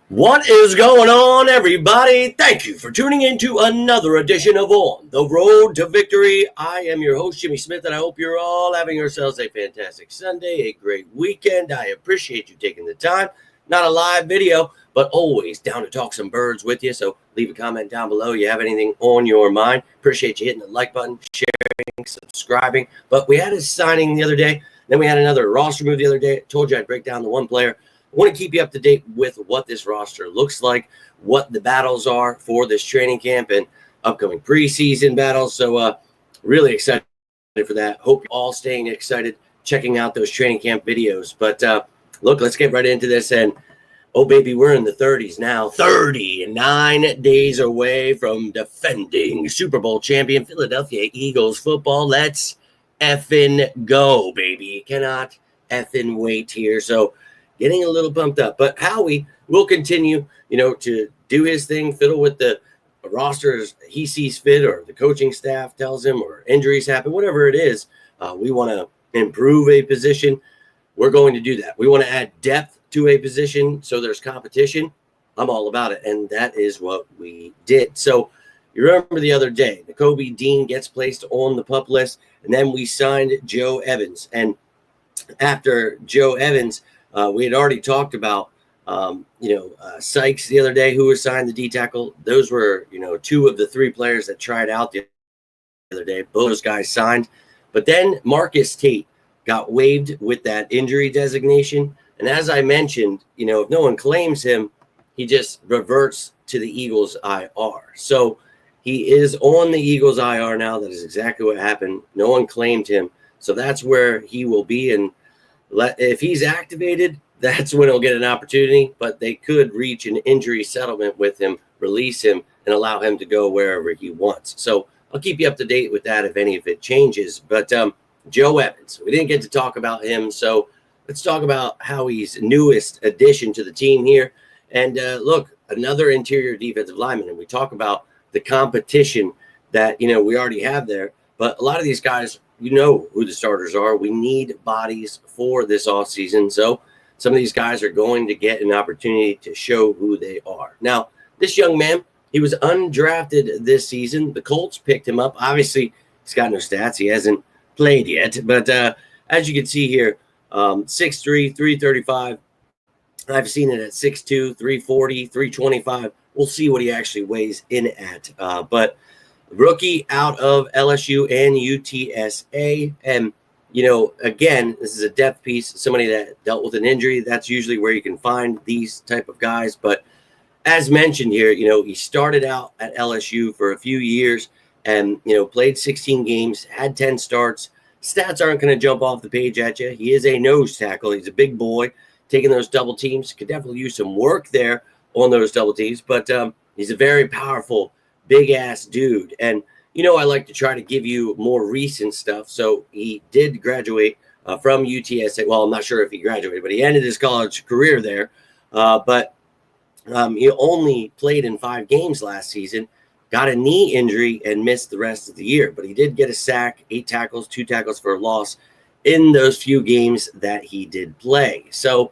What is going on, everybody? Thank you for tuning in to another edition of On the Road to Victory. I am your host, Jimmy Smith, and I hope you're all having yourselves a fantastic Sunday, a great weekend. I appreciate you taking the time. Not a live video, but always down to talk some birds with you. So leave a comment down below. You have anything on your mind? Appreciate you hitting the like button, sharing, subscribing. But we had a signing the other day. Then we had another roster move the other day. I told you I'd break down the one player. I want to keep you up to date with what this roster looks like, what the battles are for this training camp and upcoming preseason battles. So really excited for that. Hope you're all staying excited, checking out those training camp videos. But look, let's get right into this. And oh, baby, we're in the 30s now. 39 days away from defending Super Bowl champion Philadelphia Eagles football. Let's effing go, baby. Cannot effing wait here. So getting a little bumped up, but Howie will continue, to do his thing, fiddle with the roster as he sees fit, or the coaching staff tells him, or injuries happen, whatever it is. We want to improve a position. We're going to do that. We want to add depth to a position so there's competition. I'm all about it, and that is what we did. So you remember the other day, Nakobe Dean gets placed on the PUP list, and then we signed Joe Evans. And after Joe Evans, we had already talked about, Sykes the other day, who was signed the D tackle. Those were, two of the three players that tried out the other day. Both those guys signed. But then Marcus Tate got waived with that injury designation. And as I mentioned, if no one claims him, he just reverts to the Eagles IR. So he is on the Eagles IR now. That is exactly what happened. No one claimed him. So that's where he will be. And if he's activated, that's when he'll get an opportunity, but they could reach an injury settlement with him, release him, and allow him to go wherever he wants. So I'll keep you up to date with that if any of it changes. But Joe Evans, we didn't get to talk about him, so let's talk about Howie's newest addition to the team here. And look, another interior defensive lineman, and we talk about the competition that, we already have there, but a lot of these guys, who the starters are. We need bodies for this offseason. So some of these guys are going to get an opportunity to show who they are. Now, this young man, he was undrafted this season. The Colts picked him up. Obviously, he's got no stats. He hasn't played yet. But as you can see here, 6'3", 335. I've seen it at 6'2", 340, 325. We'll see what he actually weighs in at. But rookie out of LSU and UTSA. And, again, this is a depth piece, somebody that dealt with an injury. That's usually where you can find these type of guys. But as mentioned here, he started out at LSU for a few years and, played 16 games, had 10 starts. Stats aren't going to jump off the page at you. He is a nose tackle. He's a big boy, taking those double teams. Could definitely use some work there on those double teams. But he's a very powerful, big-ass dude. And, I like to try to give you more recent stuff. So he did graduate from UTSA. Well, I'm not sure if he graduated, but he ended his college career there. But he only played in 5 games last season, got a knee injury, and missed the rest of the year. But he did get a sack, 8 tackles, 2 tackles for a loss in those few games that he did play. So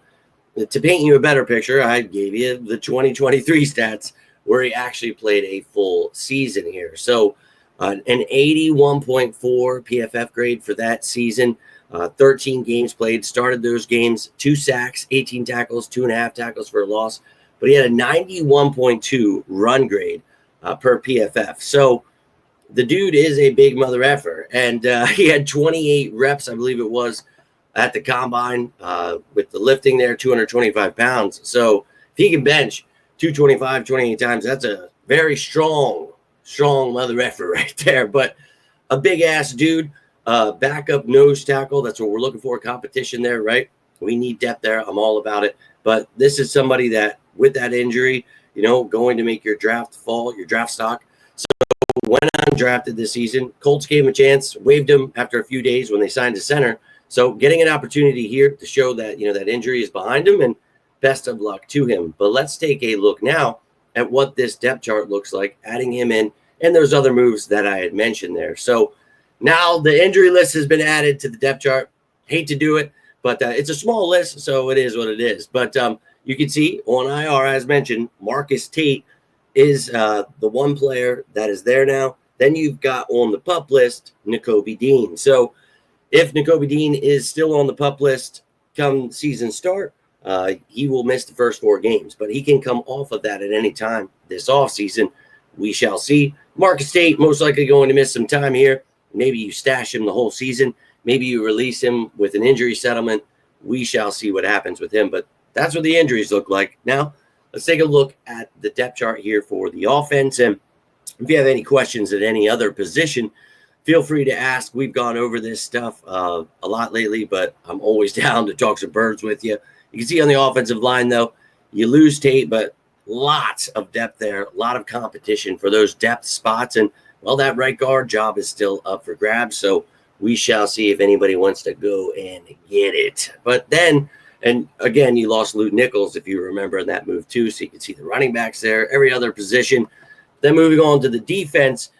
to paint you a better picture, I gave you the 2023 stats where he actually played a full season here. So an 81.4 PFF grade for that season, 13 games played, started those games, 2 sacks, 18 tackles, 2.5 tackles for a loss. But he had a 91.2 run grade per PFF. So the dude is a big mother effer. And he had 28 reps, I believe it was, at the combine with the lifting there, 225 pounds. So if he can bench 225, 28 times, that's a very strong mother effer right there. But a big-ass dude, backup nose tackle, that's what we're looking for, competition there, right? We need depth there. I'm all about it. But this is somebody that, with that injury, going to make your draft fall, your draft stock. So went undrafted this season. Colts gave him a chance, waived him after a few days when they signed a center. So getting an opportunity here to show that, that injury is behind him, and best of luck to him. But let's take a look now at what this depth chart looks like, adding him in, and those other moves that I had mentioned there. So now the injury list has been added to the depth chart. Hate to do it, but it's a small list, so it is what it is. But you can see on IR, as mentioned, Marcus Tate is the one player that is there now. Then you've got on the PUP list, Nakobe Dean. So if Nakobe Dean is still on the PUP list come season start, he will miss the first 4 games, but he can come off of that at any time this offseason. We shall see. Marcus Tate most likely going to miss some time here. Maybe you stash him the whole season. Maybe you release him with an injury settlement. We shall see what happens with him, but that's what the injuries look like. Now, let's take a look at the depth chart here for the offense. And if you have any questions at any other position, feel free to ask. We've gone over this stuff a lot lately, but I'm always down to talk some birds with you. You can see on the offensive line, though, you lose Tate, but lots of depth there, a lot of competition for those depth spots. And, well, that right guard job is still up for grabs. So we shall see if anybody wants to go and get it. But then, and again, you lost Lou Nichols, if you remember, in that move too. So you can see the running backs there, every other position. Then moving on to the defense,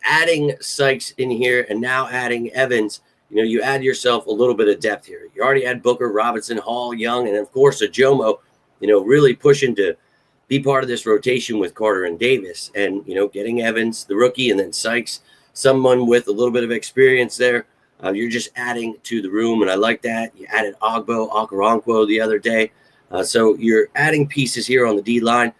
adding Sykes in here and now adding Evans, you add yourself a little bit of depth here. You already had Booker, Robinson, Hall, Young, and of course, Ajomo, really pushing to be part of this rotation with Carter and Davis. And, getting Evans, the rookie, and then Sykes, someone with a little bit of experience there. You're just adding to the room, and I like that. You added Ogbo, Okoronkwo the other day. So you're adding pieces here on the D-line,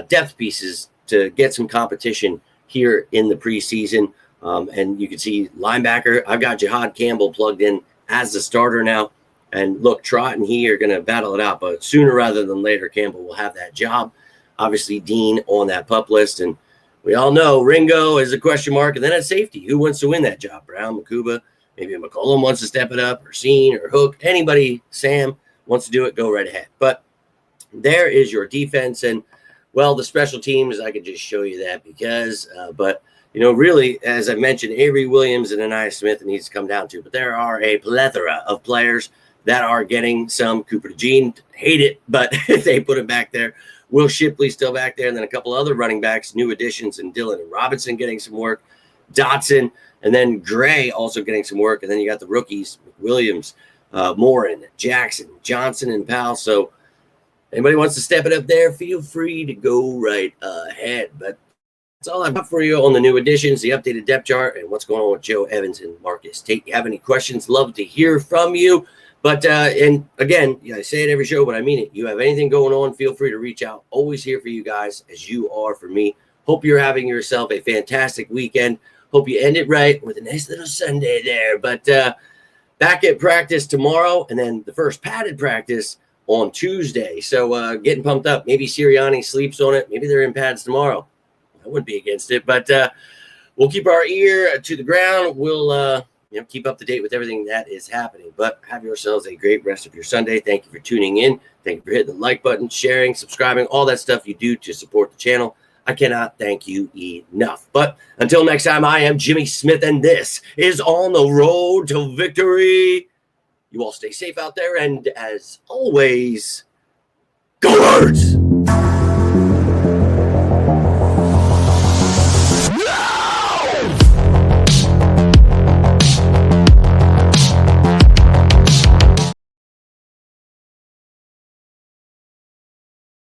depth pieces to get some competition here in the preseason. And you can see linebacker, I've got Jihad Campbell plugged in as the starter now. And look, Trott and he are going to battle it out, but sooner rather than later, Campbell will have that job. Obviously, Dean on that PUP list. And we all know Ringo is a question mark. And then at safety, who wants to win that job? Brown, Makuba, maybe McCollum wants to step it up, or Scene, or Hook. Anybody, Sam, wants to do it, go right ahead. But there is your defense. And, well, the special teams, I could just show you that because, but really, as I mentioned, Avery Williams and Anaya Smith needs to come down to. But there are a plethora of players that are getting some. Cooper DeJean, hate it, but they put him back there. Will Shipley still back there, and then a couple other running backs, new additions, and Dillon and Robinson getting some work. Dotson, and then Gray also getting some work. And then you got the rookies, Williams, Morin, Jackson, Johnson, and Powell. So anybody wants to step it up there, feel free to go right ahead. But that's all I've got for you on the new additions, the updated depth chart, and what's going on with Joe Evans and Marcus Tate. You have any questions? Love to hear from you. But, and again, I say it every show, but I mean it. You have anything going on, feel free to reach out. Always here for you guys, as you are for me. Hope you're having yourself a fantastic weekend. Hope you end it right with a nice little Sunday there. But back at practice tomorrow, and then the first padded practice on Tuesday. So getting pumped up. Maybe Sirianni sleeps on it. Maybe they're in pads tomorrow. I wouldn't be against it. But we'll keep our ear to the ground. We'll keep up to date with everything that is happening. But have yourselves a great rest of your Sunday. Thank you for tuning in. Thank you for hitting the like button, sharing, subscribing, all that stuff you do to support the channel. I cannot thank you enough. But until next time, I am Jimmy Smith, and this is On the Road to Victory. You all stay safe out there, and as always, go Birds!